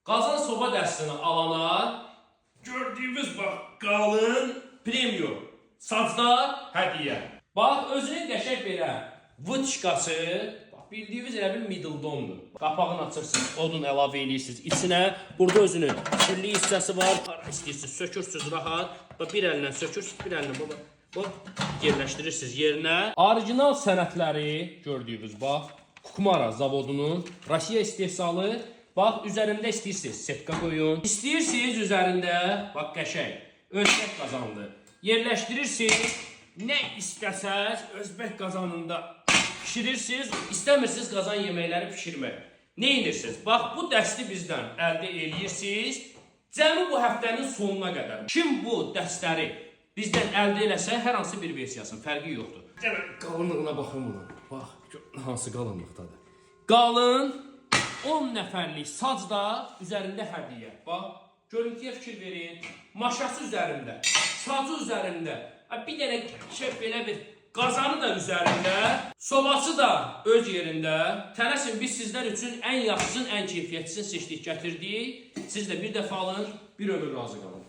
Qazan soba dəstini alana gördüyünüz bax qalın premium sazlar hədiyyə. Bax özünün qəşəng belə vıçqası, bax bildiyiniz elə bir middle-dondur. Qapağını açırsınız, odun əlavə edirsiniz içinə. Burada özünün kirli hissəsi var. Hara istəyirsiniz sökürsünüz rahat. Bax bir əllə sökürsünüz, bir əllə bax yerləşdirirsiniz yerinə. Orijinal sənədləri gördüyünüz bax Kukmara zavodunun Rusiya istehsalı. Bax üzərində istəyirsiniz setka qoyun. İstəyirsiniz üzərində bax qəşəng özbək qazandı. Yerləşdirirsiniz. Nə istəsəz özbək qazanında pişirirsiniz. İstəmirsiniz qazan yeməkləri pişirmək. Nə edirsiniz? Bax bu dəsti bizdən əldə edirsiniz. Cəmi bu həftənin sonuna qədər. Kim bu dəstləri bizdən əldə eləsə hər hansı bir versiyasının fərqi yoxdur. Gəlin qalınlığına baxın buna. Bax hansı qalınlıqdadır. Qalın 10 nəfərlik sacda üzərində hədiyyə. Bax, görüntüyə fikir verin. Maşası üzərində, sacı üzərində. Bir dənə belə bir qazanı da üzərində. Sobası da öz yerində. Tələsin biz sizlər üçün ən yaxşısını, ən keyfiyyətlisini seçdik, gətirdik. Siz də bir dəfə alın, bir ömür razı qalın.